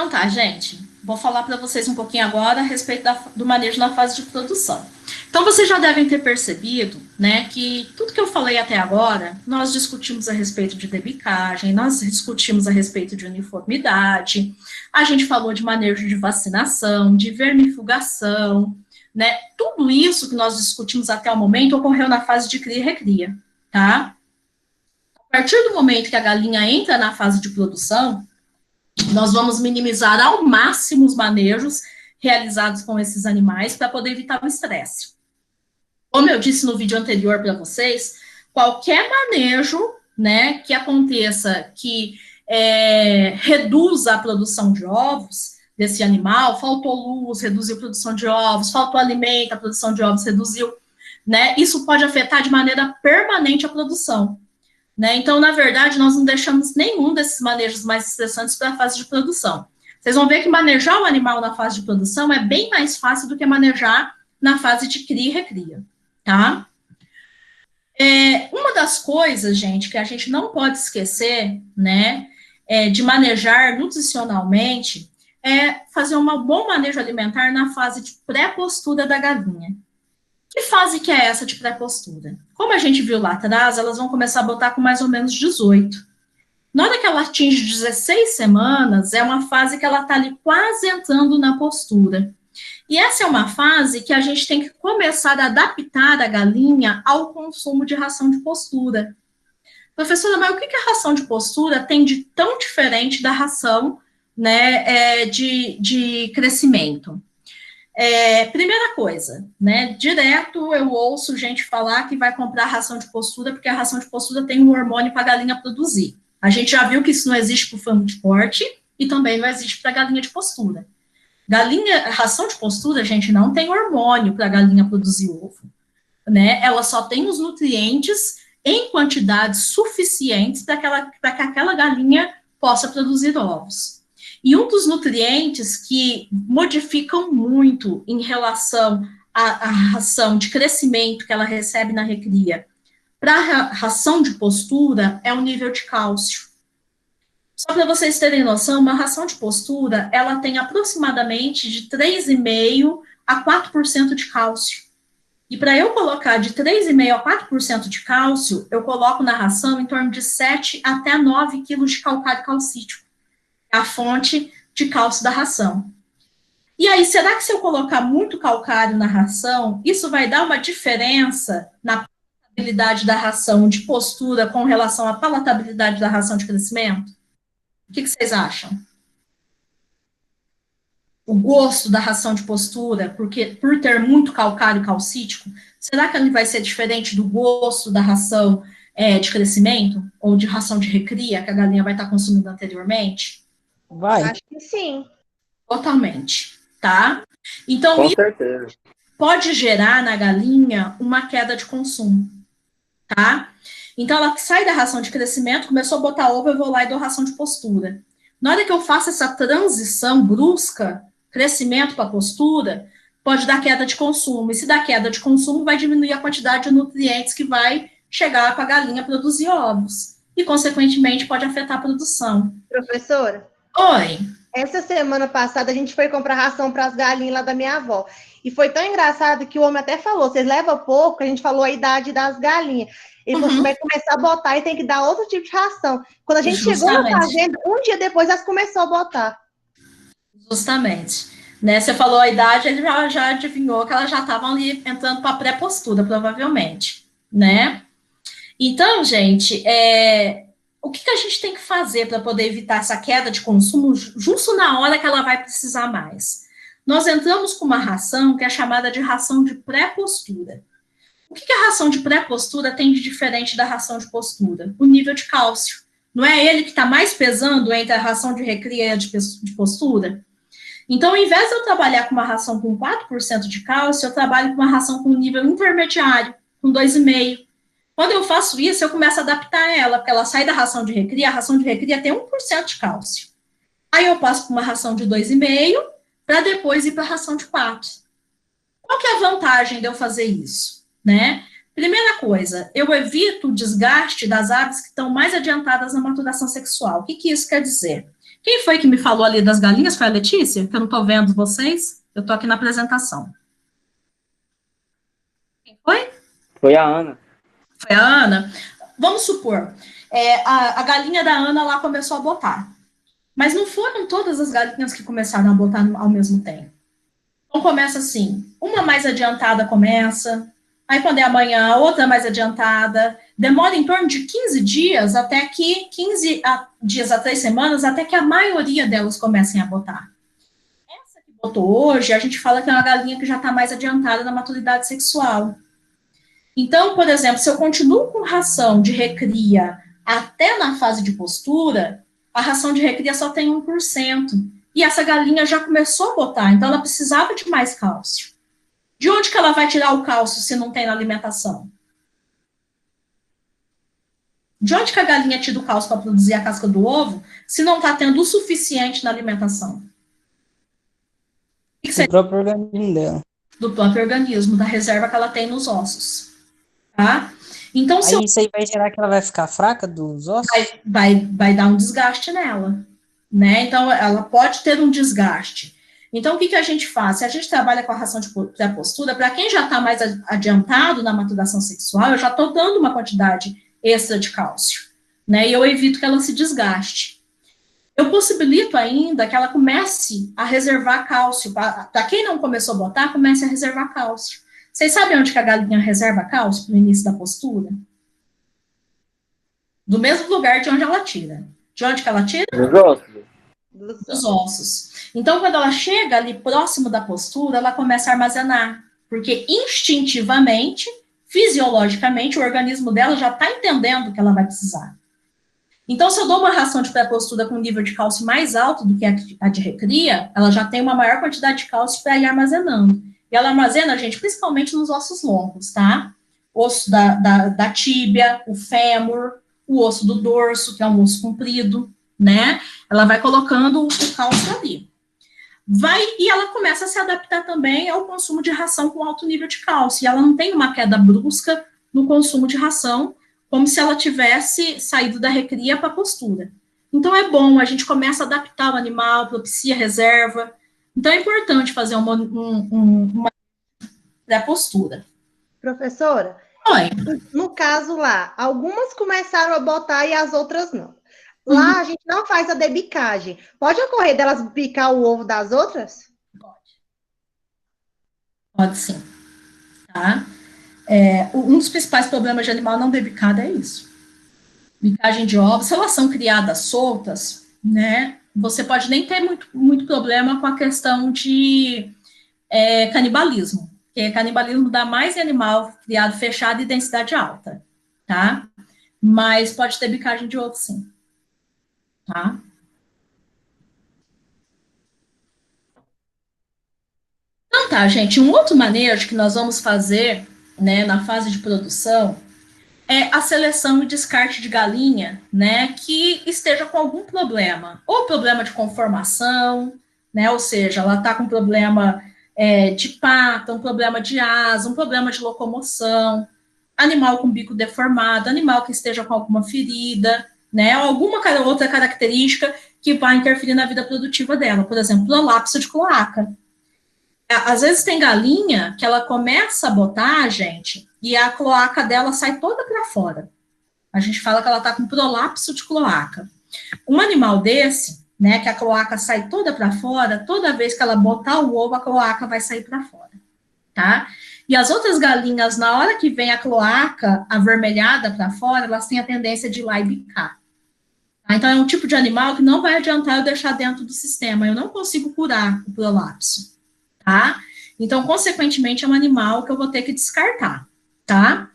Então tá, gente. Vou falar para vocês um pouquinho agora a respeito do manejo na fase de produção. Então vocês já devem ter percebido, né, que tudo que eu falei até agora, nós discutimos a respeito de debicagem, nós discutimos a respeito de uniformidade, a gente falou de manejo de vacinação, de vermifugação, né? Tudo isso que nós discutimos até o momento ocorreu na fase de cria e recria, tá? A partir do momento que a galinha entra na fase de produção, nós vamos minimizar ao máximo os manejos realizados com esses animais para poder evitar o estresse. Como eu disse no vídeo anterior para vocês, qualquer manejo, né, que aconteça que reduza a produção de ovos desse animal, faltou luz, reduziu a produção de ovos, faltou alimento, a produção de ovos reduziu, né, isso pode afetar de maneira permanente a produção. Né? Então, na verdade, nós não deixamos nenhum desses manejos mais estressantes para a fase de produção. Vocês vão ver que manejar o animal na fase de produção é bem mais fácil do que manejar na fase de cria e recria, tá? Uma das coisas, gente, que a gente não pode esquecer, né, de manejar nutricionalmente, é fazer um bom manejo alimentar na fase de pré-postura da galinha. Que fase que é essa de pré-postura? Como a gente viu lá atrás, elas vão começar a botar com mais ou menos 18. Na hora que ela atinge 16 semanas, é uma fase que ela está ali quase entrando na postura. E essa é uma fase que a gente tem que começar a adaptar a galinha ao consumo de ração de postura. Professora, mas o que a ração de postura tem de tão diferente da ração, né, de crescimento? Primeira coisa, né, direto eu ouço gente falar que vai comprar ração de postura porque a ração de postura tem um hormônio para a galinha produzir. A gente já viu que isso não existe para o frango de corte e também não existe para a galinha de postura. Ração de postura, gente, não tem hormônio para a galinha produzir ovo, né? Ela só tem os nutrientes em quantidades suficientes para que aquela galinha possa produzir ovos. E um dos nutrientes que modificam muito em relação à ração de crescimento que ela recebe na recria para a ração de postura é o nível de cálcio. Só para vocês terem noção, uma ração de postura, ela tem aproximadamente de 3,5% a 4% de cálcio. E para eu colocar de 3,5% a 4% de cálcio, eu coloco na ração em torno de 7 até 9 quilos de calcário calcítico, a fonte de cálcio da ração. E aí, será que se eu colocar muito calcário na ração, isso vai dar uma diferença na palatabilidade da ração de postura com relação à palatabilidade da ração de crescimento? O que vocês acham? O gosto da ração de postura, porque por ter muito calcário calcítico, será que ele vai ser diferente do gosto da ração de crescimento ou de ração de recria que a galinha vai estar consumindo anteriormente? Vai. Acho que sim. Totalmente, tá? Então, Com isso certeza. pode gerar na galinha uma queda de consumo, tá? Então, ela sai da ração de crescimento, começou a botar ovo, eu vou lá e dou ração de postura. Na hora que eu faço essa transição brusca, crescimento para postura, pode dar queda de consumo. E se dá queda de consumo, vai diminuir a quantidade de nutrientes que vai chegar para a galinha produzir ovos. E, consequentemente, pode afetar a produção. Professora? Oi. Essa semana passada a gente foi comprar ração para as galinhas lá da minha avó. E foi tão engraçado que o homem até falou, vocês levam pouco, a gente falou a idade das galinhas. Ele falou, vai começar a botar e tem que dar outro tipo de ração. Quando a gente chegou na fazenda, um dia depois, elas começou a botar. Justamente. Né, você falou a idade, ele já adivinhou que elas já estavam ali entrando para pré-postura, provavelmente. Né? Então, gente, o que a gente tem que fazer para poder evitar essa queda de consumo justo na hora que ela vai precisar mais? Nós entramos com uma ração que é chamada de ração de pré-postura. O que a ração de pré-postura tem de diferente da ração de postura? O nível de cálcio. Não é ele que está mais pesando entre a ração de recria e a de postura? Então, ao invés de eu trabalhar com uma ração com 4% de cálcio, eu trabalho com uma ração com nível intermediário, com 2,5%. Quando eu faço isso, eu começo a adaptar ela, porque ela sai da ração de recria, a ração de recria tem 1% de cálcio. Aí eu passo para uma ração de 2,5%, para depois ir para a ração de 4%. Qual que é a vantagem de eu fazer isso? Né? Primeira coisa, eu evito o desgaste das aves que estão mais adiantadas na maturação sexual. O que isso quer dizer? Quem foi que me falou ali das galinhas? Foi a Letícia? Que eu não estou vendo vocês. Eu estou aqui na apresentação. Quem foi? Foi a Ana. Foi a Ana? Vamos supor, a galinha da Ana lá começou a botar. Mas não foram todas as galinhas que começaram a botar ao mesmo tempo. Então começa assim, uma mais adiantada começa, aí quando é amanhã, a outra mais adiantada, demora em torno de 15 dias, até que, 15 dias a 3 semanas, até que a maioria delas comecem a botar. Essa que botou hoje, a gente fala que é uma galinha que já está mais adiantada na maturidade sexual. Então, por exemplo, se eu continuo com ração de recria até na fase de postura, a ração de recria só tem 1%. E essa galinha já começou a botar, então ela precisava de mais cálcio. De onde que ela vai tirar o cálcio se não tem na alimentação? De onde que a galinha tira o cálcio para produzir a casca do ovo se não está tendo o suficiente na alimentação? Do próprio organismo dela. Do próprio organismo, da reserva que ela tem nos ossos. Tá? Então, aí isso aí vai gerar que ela vai ficar fraca dos ossos? Vai dar um desgaste nela, né? Então, ela pode ter um desgaste. Então, o que a gente faz? Se a gente trabalha com a ração de pré-postura, para quem já está mais adiantado na maturação sexual, eu já estou dando uma quantidade extra de cálcio, né? E eu evito que ela se desgaste. Eu possibilito ainda que ela comece a reservar cálcio. Para quem não começou a botar, comece a reservar cálcio. Vocês sabem onde que a galinha reserva cálcio no início da postura? Do mesmo lugar de onde ela tira. De onde que ela tira? Dos ossos. Dos ossos. Então, quando ela chega ali próximo da postura, ela começa a armazenar. Porque instintivamente, fisiologicamente, o organismo dela já está entendendo que ela vai precisar. Então, se eu dou uma ração de pré-postura com um nível de cálcio mais alto do que a de recria, ela já tem uma maior quantidade de cálcio para ir armazenando. E ela armazena, gente, principalmente nos ossos longos, tá? Osso da tíbia, o fêmur, o osso do dorso, que é um osso comprido, né? Ela vai colocando o cálcio ali. E ela começa a se adaptar também ao consumo de ração com alto nível de cálcio. E ela não tem uma queda brusca no consumo de ração, como se uma tivesse saído da recria para a postura. Então, é bom, a gente começa a adaptar o animal, propicia reserva. Então, é importante fazer uma pré-postura. Professora, Oi. No caso lá, algumas começaram a botar e as outras não. Lá a gente não faz a debicagem. Pode ocorrer delas bicar o ovo das outras? Pode sim. Tá? Um dos principais problemas de animal não debicado é isso. Bicagem de ovos, se elas são criadas soltas, né? Você pode nem ter muito problema com a questão de canibalismo. Porque canibalismo dá mais em animal criado fechado e densidade alta, tá? Mas pode ter bicagem de ovo, sim. Tá? Então tá, gente, um outro manejo que nós vamos fazer, né, na fase de produção é a seleção e descarte de galinha, né, que esteja com algum problema, ou problema de conformação, né, ou seja, ela está com problema de pata, um problema de asa, um problema de locomoção, animal com bico deformado, animal que esteja com alguma ferida, né, alguma outra característica que vai interferir na vida produtiva dela, por exemplo, prolapso de cloaca. Às vezes tem galinha que ela começa a botar, gente, e a cloaca dela sai toda para fora. A gente fala que ela está com prolapso de cloaca. Um animal desse, né, que a cloaca sai toda para fora, toda vez que ela botar o ovo, a cloaca vai sair para fora, tá? E as outras galinhas, na hora que vem a cloaca avermelhada para fora, elas têm a tendência de ir lá e bicar. Tá? Então, é um tipo de animal que não vai adiantar eu deixar dentro do sistema, eu não consigo curar o prolapso. Tá? Então, consequentemente, é um animal que eu vou ter que descartar, tá?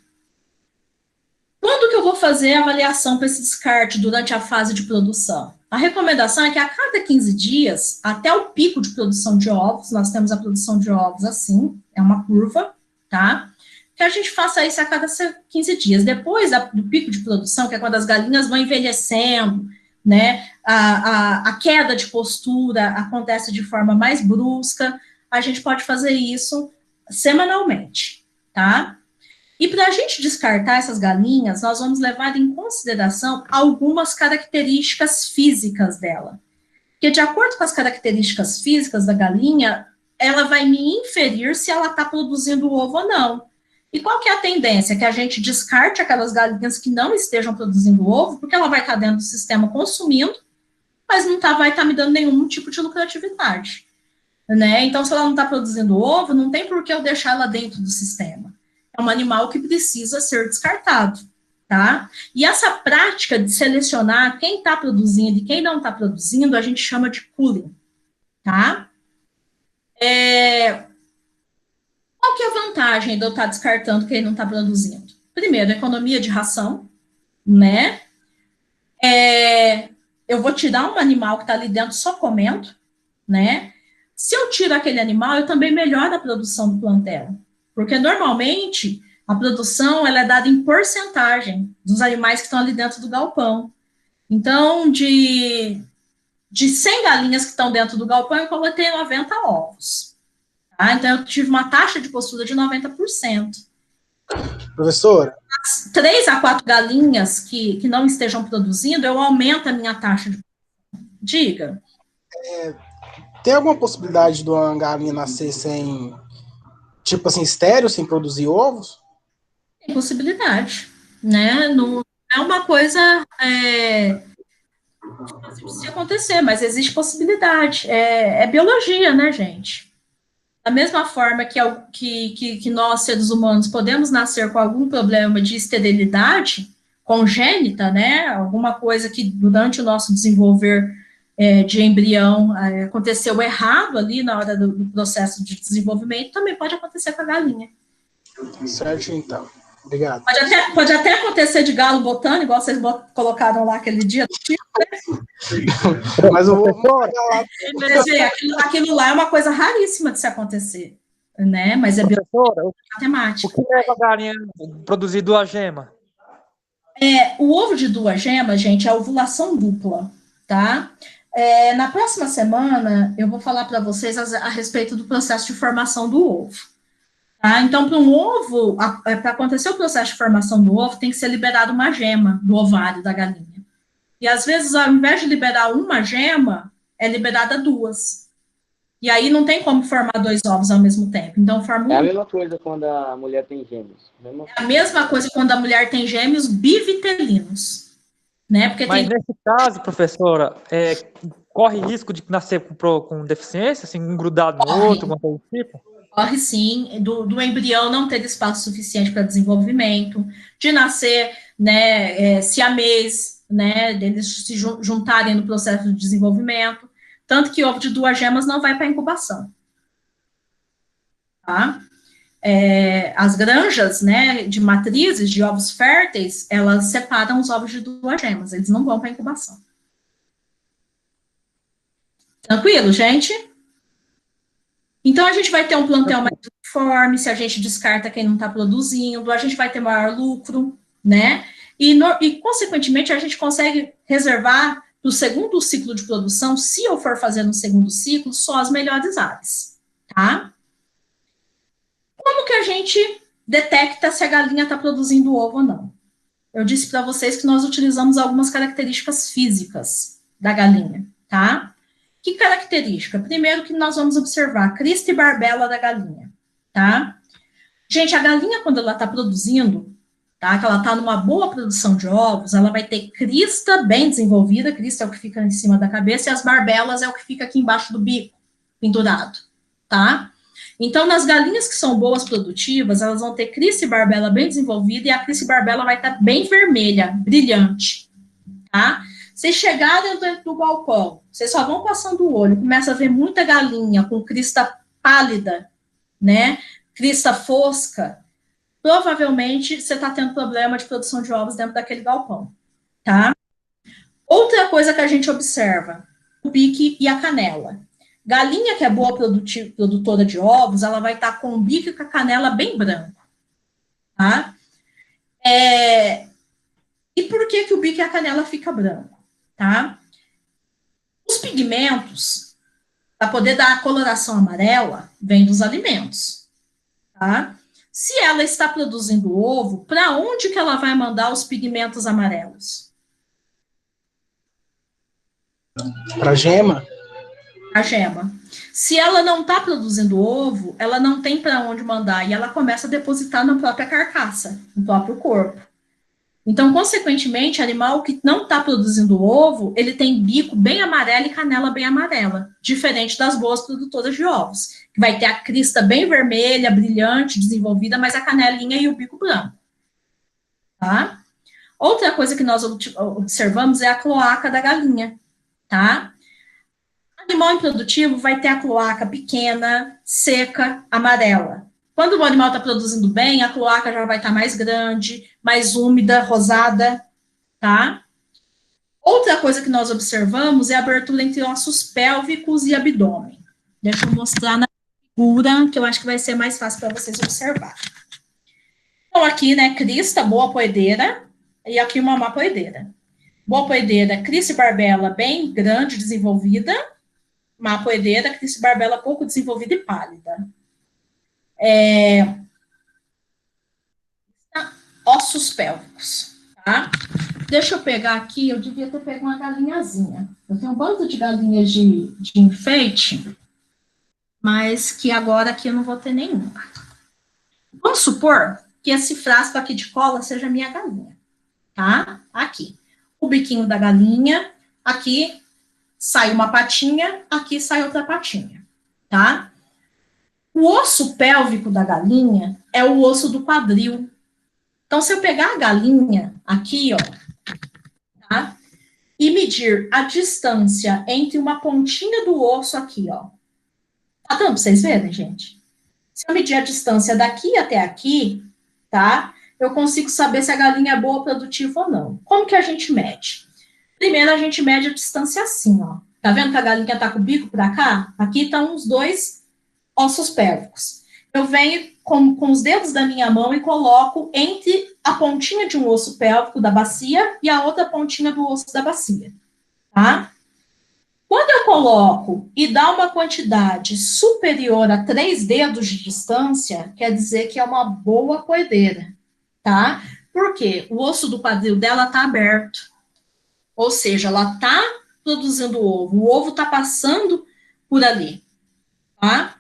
Quando que eu vou fazer a avaliação para esse descarte durante a fase de produção? A recomendação é que a cada 15 dias, até o pico de produção de ovos, nós temos a produção de ovos assim, é uma curva, tá? Que a gente faça isso a cada 15 dias. Depois do pico de produção, que é quando as galinhas vão envelhecendo, né? A queda de postura acontece de forma mais brusca, a gente pode fazer isso semanalmente, tá? E para a gente descartar essas galinhas, nós vamos levar em consideração algumas características físicas dela. Porque, de acordo com as características físicas da galinha, ela vai me inferir se ela está produzindo ovo ou não. E qual que é a tendência? Que a gente descarte aquelas galinhas que não estejam produzindo ovo, porque ela vai estar dentro do sistema consumindo, mas não vai estar me dando nenhum tipo de lucratividade. Né? Então, se ela não está produzindo ovo, não tem por que eu deixar ela dentro do sistema. É um animal que precisa ser descartado. Tá? E essa prática de selecionar quem está produzindo e quem não está produzindo, a gente chama de culling. Tá? Qual que é a vantagem de eu estar descartando quem não está produzindo? Primeiro, economia de ração, né? Eu vou tirar um animal que está ali dentro só comendo, né? Se eu tiro aquele animal, eu também melhoro a produção do plantel. Porque, normalmente, a produção ela é dada em porcentagem dos animais que estão ali dentro do galpão. Então, de 100 galinhas que estão dentro do galpão, eu coletei 90 ovos. Tá? Então, eu tive uma taxa de postura de 90%. Professora? As 3 a 4 galinhas que não estejam produzindo, eu aumento a minha taxa de postura. Diga. Tem alguma possibilidade de uma galinha nascer sem, tipo assim, estéreo, sem produzir ovos? Tem possibilidade, né? Não é uma coisa de acontecer, mas existe possibilidade. É biologia, né, gente? Da mesma forma que nós, seres humanos, podemos nascer com algum problema de esterilidade congênita, né? Alguma coisa que durante o nosso desenvolver de embrião aconteceu errado ali na hora do processo de desenvolvimento, também pode acontecer com a galinha. Certo, então. Obrigado. Pode até acontecer de galo botando, igual vocês colocaram lá aquele dia. Mas eu vou aquilo lá é uma coisa raríssima de se acontecer, né? Mas é matemática. O que leva a galinha a produzir 2 gemas? O ovo de 2 gemas, gente, é a ovulação dupla, tá? Na próxima semana, eu vou falar para vocês a respeito do processo de formação do ovo. Tá? Então, para um ovo, para acontecer o processo de formação do ovo, tem que ser liberada uma gema do ovário da galinha. E, às vezes, ao invés de liberar uma gema, é liberada 2. E aí não tem como formar 2 ovos ao mesmo tempo. Então, forma É a mesma coisa quando a mulher tem gêmeos. É a mesma coisa quando a mulher tem gêmeos bivitelinos. Né? Porque mas nesse caso, professora, corre risco de nascer com deficiência, assim, um grudado no outro, alguma coisa do tipo? Corre sim, do embrião não ter espaço suficiente para desenvolvimento, de nascer, né, siamês, né, deles se juntarem no processo de desenvolvimento, tanto que ovo de 2 gemas não vai para incubação. Tá? As granjas, né, de matrizes, de ovos férteis, elas separam os ovos de 2 gemas, eles não vão para incubação. Tranquilo, gente? Então, a gente vai ter um plantel mais uniforme, se a gente descarta quem não está produzindo, a gente vai ter maior lucro, né? E, consequentemente, a gente consegue reservar para o segundo ciclo de produção, se eu for fazer no segundo ciclo, só as melhores aves, tá? Como que a gente detecta se a galinha está produzindo ovo ou não? Eu disse para vocês que nós utilizamos algumas características físicas da galinha, tá? Que característica? Primeiro que nós vamos observar a crista e barbela da galinha, tá? Gente, a galinha, quando ela está produzindo, tá? Que ela está numa boa produção de ovos, ela vai ter crista bem desenvolvida, crista é o que fica em cima da cabeça, e as barbelas é o que fica aqui embaixo do bico, pendurado, tá? Então, nas galinhas que são boas produtivas, elas vão ter crista e barbela bem desenvolvida, e a crista e barbela vai estar bem vermelha, brilhante, tá? Vocês chegarem dentro do galpão, vocês só vão passando o olho, começa a ver muita galinha com crista pálida, né? Crista fosca. Provavelmente você está tendo problema de produção de ovos dentro daquele galpão, tá? Outra coisa que a gente observa, o bique e a canela. Galinha que é boa produtora de ovos, ela vai estar com o bico e com a canela bem branco, tá? E por que o bico e a canela fica branco? Tá? Os pigmentos, para poder dar a coloração amarela, vem dos alimentos. Tá? Se ela está produzindo ovo, para onde que ela vai mandar os pigmentos amarelos? Para gema? A gema. Se ela não está produzindo ovo, ela não tem para onde mandar e ela começa a depositar na própria carcaça, no próprio corpo. Então, consequentemente, animal que não está produzindo ovo, ele tem bico bem amarelo e canela bem amarela, diferente das boas produtoras de ovos, que vai ter a crista bem vermelha, brilhante, desenvolvida, mas a canelinha e o bico branco. Tá? Outra coisa que nós observamos é a cloaca da galinha, tá? Animal improdutivo vai ter a cloaca pequena, seca, amarela. Quando o animal está produzindo bem, a cloaca já vai estar mais grande, mais úmida, rosada, tá? Outra coisa que nós observamos é a abertura entre ossos pélvicos e abdômen. Deixa eu mostrar na figura, que eu acho que vai ser mais fácil para vocês observar. Então, aqui, né, crista, boa poedeira, e aqui uma má poedeira. Boa poedeira, crista e barbela bem grande, desenvolvida. Má poedeira, crista e barbela pouco desenvolvida e pálida. Ossos pélvicos, tá? Deixa eu pegar aqui, eu devia ter pego uma galinhazinha. Eu tenho um bando de galinhas de enfeite, mas que agora aqui eu não vou ter nenhuma. Vamos supor que esse frasco aqui de cola seja a minha galinha, tá? Aqui. O biquinho da galinha, aqui sai uma patinha, aqui sai outra patinha, tá? O osso pélvico da galinha é o osso do quadril. Então, se eu pegar a galinha aqui, ó, tá? E medir a distância entre uma pontinha do osso aqui, ó. Tá dando pra vocês verem, gente? Se eu medir a distância daqui até aqui, tá? Eu consigo saber se a galinha é boa ou produtiva ou não. Como que a gente mede? Primeiro, a gente mede a distância assim, ó. Tá vendo que a galinha tá com o bico pra cá? Aqui estão os dois ossos pélvicos. Eu venho com os dedos da minha mão e coloco entre a pontinha de um osso pélvico da bacia e a outra pontinha do osso da bacia, tá? Quando eu coloco e dá uma quantidade superior a 3 dedos de distância, quer dizer que é uma boa poedeira, tá? Por quê? O osso do quadril dela tá aberto. Ou seja, ela tá produzindo ovo. O ovo tá passando por ali, tá?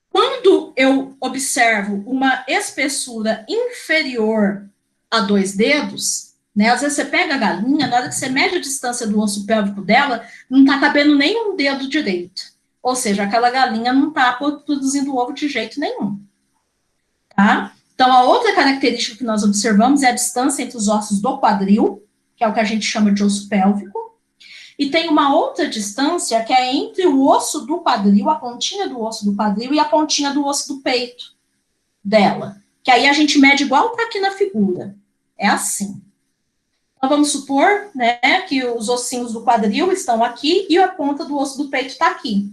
Quando eu observo uma espessura inferior a 2 dedos, né? Às vezes você pega a galinha, na hora que você mede a distância do osso pélvico dela, não tá cabendo nem um dedo direito. Ou seja, aquela galinha não tá produzindo ovo de jeito nenhum, tá? Então, a outra característica que nós observamos é a distância entre os ossos do quadril, que é o que a gente chama de osso pélvico, e tem uma outra distância que é entre o osso do quadril, a pontinha do osso do quadril e a pontinha do osso do peito dela, que aí a gente mede igual tá aqui na figura, é assim. Então, vamos supor, né, que os ossinhos do quadril estão aqui e a ponta do osso do peito está aqui.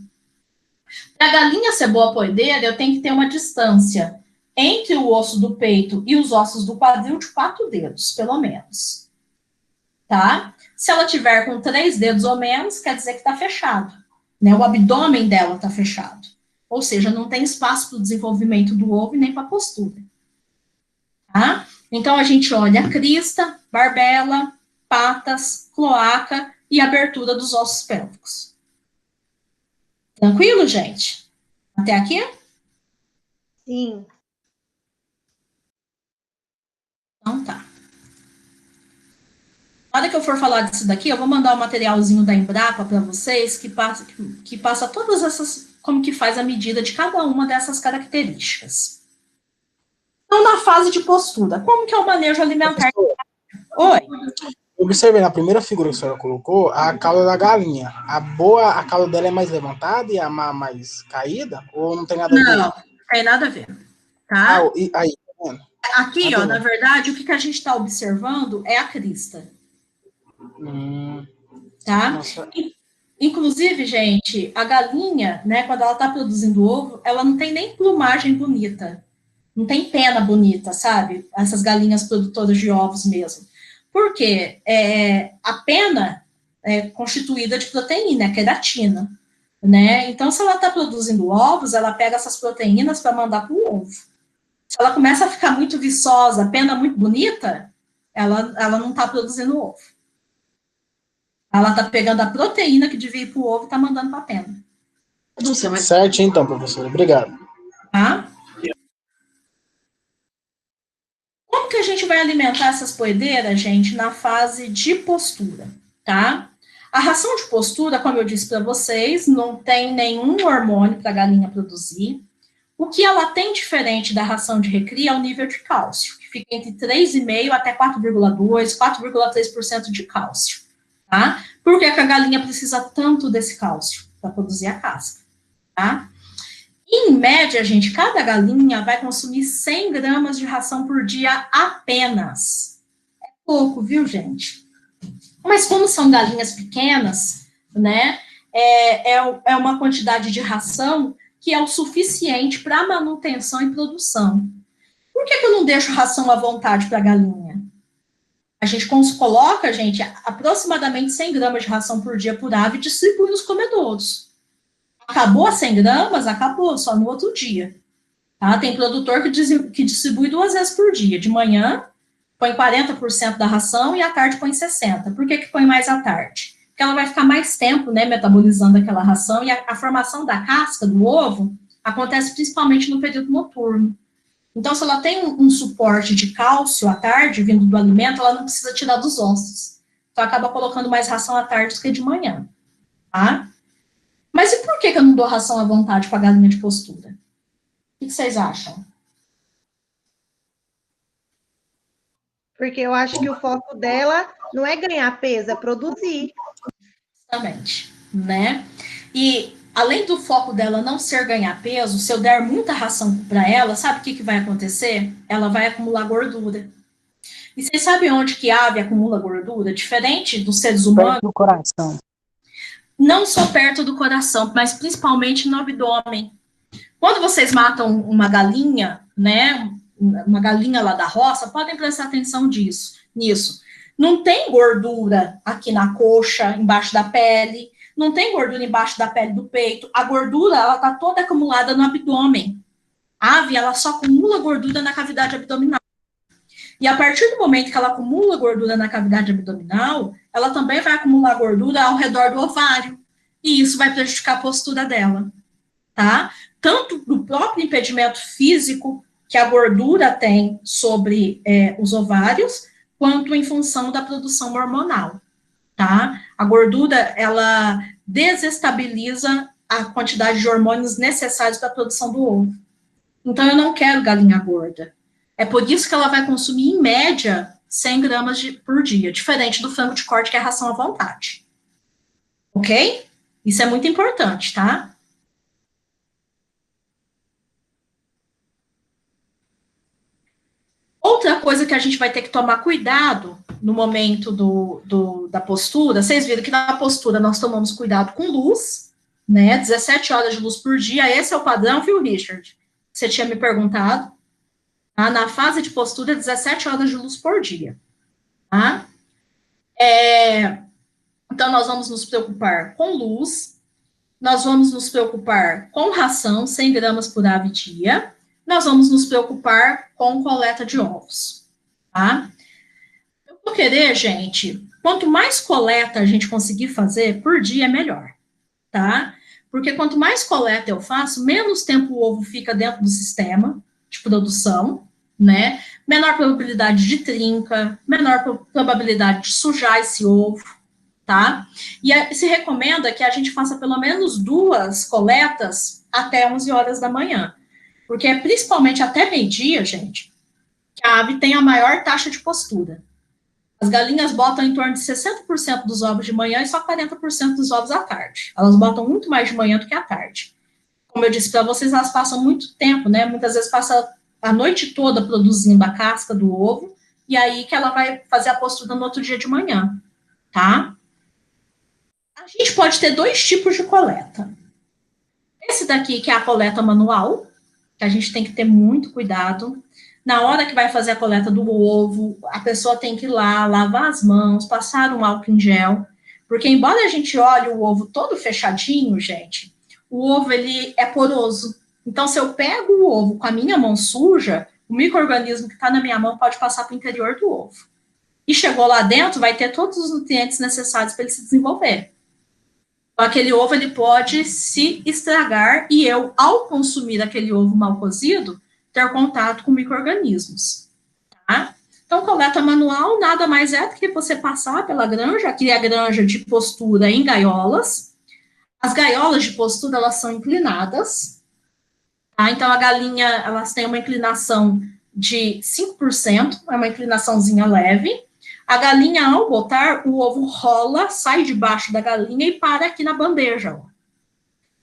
Para a galinha ser boa poedeira, eu tenho que ter uma distância entre o osso do peito e os ossos do quadril de 4 dedos, pelo menos. Tá? Se ela tiver com 3 dedos ou menos, quer dizer que está fechado. Né? O abdômen dela está fechado. Ou seja, não tem espaço para o desenvolvimento do ovo e nem para a postura. Tá? Então, a gente olha a crista, barbela, patas, cloaca e abertura dos ossos pélvicos. Tranquilo, gente? Até aqui? Sim. Então, tá. Na hora que eu for falar disso daqui, eu vou mandar o materialzinho da Embrapa para vocês, que passa todas essas, como que faz a medida de cada uma dessas características. Então, na fase de postura, como que é o manejo alimentar? Oi? Observei na primeira figura que a senhora colocou, a cauda da galinha. A cauda dela é mais levantada e a má mais caída? Ou não tem nada a ver? Não, tem nada a ver. Tá? Aí, tá vendo? Aqui, ó, na verdade, o que a gente está observando é a crista. Tá? Nossa. Inclusive, gente, a galinha, né, quando ela está produzindo ovo, ela não tem nem plumagem bonita. Não tem pena bonita, sabe? Essas galinhas produtoras de ovos mesmo. Por quê? A pena é constituída de proteína, queratina. Né? Então, se ela está produzindo ovos, ela pega essas proteínas para mandar para o ovo. Se ela começa a ficar muito viçosa, pena muito bonita, ela não está produzindo ovo. Ela está pegando a proteína que devia ir para o ovo e está mandando para a pena. Certo, então, professor. Obrigado. Tá? Como que a gente vai alimentar essas poedeiras, gente, na fase de postura, tá? A ração de postura, como eu disse para vocês, não tem nenhum hormônio para a galinha produzir. O que ela tem diferente da ração de recria é o nível de cálcio, que fica entre 3,5% até 4,2%, 4,3% de cálcio, tá? Por que a galinha precisa tanto desse cálcio? Para produzir a casca, tá? Em média, gente, cada galinha vai consumir 100 gramas de ração por dia apenas. É pouco, viu, gente? Mas como são galinhas pequenas, né, é uma quantidade de ração que é o suficiente para manutenção e produção. Por que eu não deixo ração à vontade para a galinha? A gente coloca, gente, aproximadamente 100 gramas de ração por dia por ave e distribui nos comedouros. Acabou as 100 gramas? Acabou, só no outro dia. Tá? Tem produtor que distribui 2 vezes por dia. De manhã, põe 40% da ração e à tarde põe 60%. Por que põe mais à tarde? Porque ela vai ficar mais tempo, né, metabolizando aquela ração e a formação da casca do ovo acontece principalmente no período noturno. Então, se ela tem um suporte de cálcio à tarde, vindo do alimento, ela não precisa tirar dos ossos. Então, acaba colocando mais ração à tarde do que de manhã. Tá? Mas e por que eu não dou ração à vontade com a galinha de postura? O que vocês acham? Porque eu acho que o foco dela não é ganhar peso, é produzir. Exatamente, né? E além do foco dela não ser ganhar peso, se eu der muita ração para ela, sabe o que vai acontecer? Ela vai acumular gordura. E vocês sabem onde que a ave acumula gordura? Diferente dos seres humanos. Perto do coração. Não só perto do coração, mas principalmente no abdômen. Quando vocês matam uma galinha, né, uma galinha lá da roça, podem prestar atenção nisso. Não tem gordura aqui na coxa, embaixo da pele, não tem gordura embaixo da pele do peito. A gordura, ela está toda acumulada no abdômen. A ave, ela só acumula gordura na cavidade abdominal. E a partir do momento que ela acumula gordura na cavidade abdominal, ela também vai acumular gordura ao redor do ovário. E isso vai prejudicar a postura dela, tá? Tanto do próprio impedimento físico que a gordura tem sobre os ovários, quanto em função da produção hormonal, tá? A gordura, ela desestabiliza a quantidade de hormônios necessários para a produção do ovo. Então, eu não quero galinha gorda. É por isso que ela vai consumir, em média, 100 gramas por dia, diferente do frango de corte, que é ração à vontade. Ok? Isso é muito importante, tá? Outra coisa que a gente vai ter que tomar cuidado no momento da postura, vocês viram que na postura nós tomamos cuidado com luz, né? 17 horas de luz por dia, esse é o padrão, viu, Richard? Você tinha me perguntado. Tá? Na fase de postura, 17 horas de luz por dia. Tá? Então, nós vamos nos preocupar com luz, nós vamos nos preocupar com ração, 100 gramas por ave dia, nós vamos nos preocupar com coleta de ovos. Tá? Eu vou querer, gente, quanto mais coleta a gente conseguir fazer por dia, é melhor. Tá? Porque quanto mais coleta eu faço, menos tempo o ovo fica dentro do sistema de produção, né? Menor probabilidade de trinca, menor probabilidade de sujar esse ovo, tá? E se recomenda que a gente faça pelo menos 2 coletas até 11 horas da manhã, porque é principalmente até meio-dia, gente, que a ave tem a maior taxa de postura. As galinhas botam em torno de 60% dos ovos de manhã e só 40% dos ovos à tarde. Elas botam muito mais de manhã do que à tarde. Como eu disse para vocês, elas passam muito tempo, né? Muitas vezes passam a noite toda produzindo a casca do ovo, e aí que ela vai fazer a postura no outro dia de manhã, tá? A gente pode ter 2 tipos de coleta. Esse daqui, que é a coleta manual, que a gente tem que ter muito cuidado. Na hora que vai fazer a coleta do ovo, a pessoa tem que ir lá, lavar as mãos, passar um álcool em gel, porque embora a gente olhe o ovo todo fechadinho, gente, o ovo, ele é poroso. Então, se eu pego o ovo com a minha mão suja, o micro-organismo que está na minha mão pode passar para o interior do ovo. e chegou lá dentro, vai ter todos os nutrientes necessários para ele se desenvolver. Aquele ovo ele pode se estragar e eu, ao consumir aquele ovo mal cozido, ter contato com micro-organismos. Tá? Então, coleta manual nada mais é do que você passar pela granja, aqui é a granja de postura em gaiolas. As gaiolas de postura, elas são inclinadas. Tá? Então, a galinha, elas têm uma inclinação de 5%, é uma inclinaçãozinha leve. A galinha, ao botar, o ovo rola, sai debaixo da galinha e para aqui na bandeja. Ó.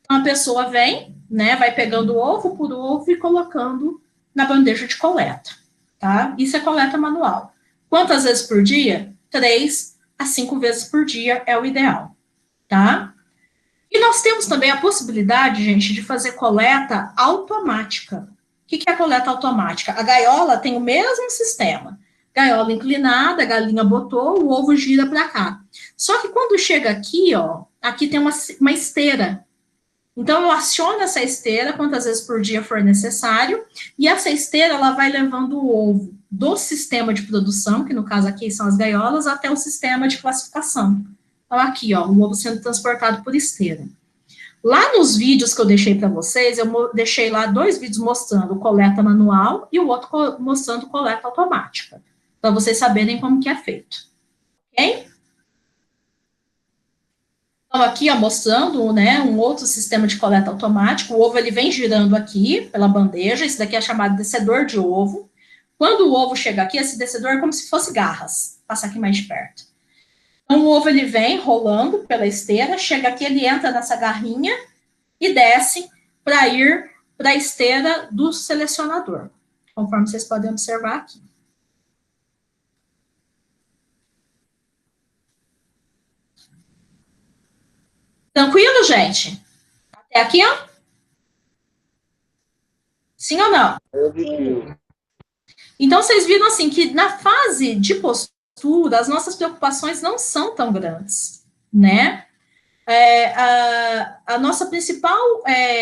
Então, a pessoa vem, né, vai pegando ovo por ovo e colocando na bandeja de coleta, tá? Isso é coleta manual. Quantas vezes por dia? 3 a 5 vezes por dia é o ideal, tá? E nós temos também a possibilidade, gente, de fazer coleta automática. O que é a coleta automática? A gaiola tem o mesmo sistema. Gaiola inclinada, a galinha botou, o ovo gira para cá. Só que quando chega aqui, ó, aqui tem uma esteira. Então, eu aciono essa esteira quantas vezes por dia for necessário, e essa esteira, ela vai levando o ovo do sistema de produção, que no caso aqui são as gaiolas, até o sistema de classificação. Então, aqui, ó, o ovo sendo transportado por esteira. Lá nos vídeos que eu deixei para vocês, eu deixei lá 2 vídeos mostrando coleta manual e o outro mostrando coleta automática, para vocês saberem como que é feito, ok? Então, aqui, ó, mostrando, né, um outro sistema de coleta automático, o ovo, ele vem girando aqui, pela bandeja, esse daqui é chamado descedor de ovo. Quando o ovo chega aqui, esse descedor é como se fosse garras, vou passar aqui mais de perto. Então, o ovo, ele vem rolando pela esteira, chega aqui, ele entra nessa garrinha e desce para ir para a esteira do selecionador, conforme vocês podem observar aqui. Tranquilo, gente? Até aqui, ó? Sim ou não? Sim. Então, vocês viram, assim, que na fase de postura, as nossas preocupações não são tão grandes, né? A nossa principal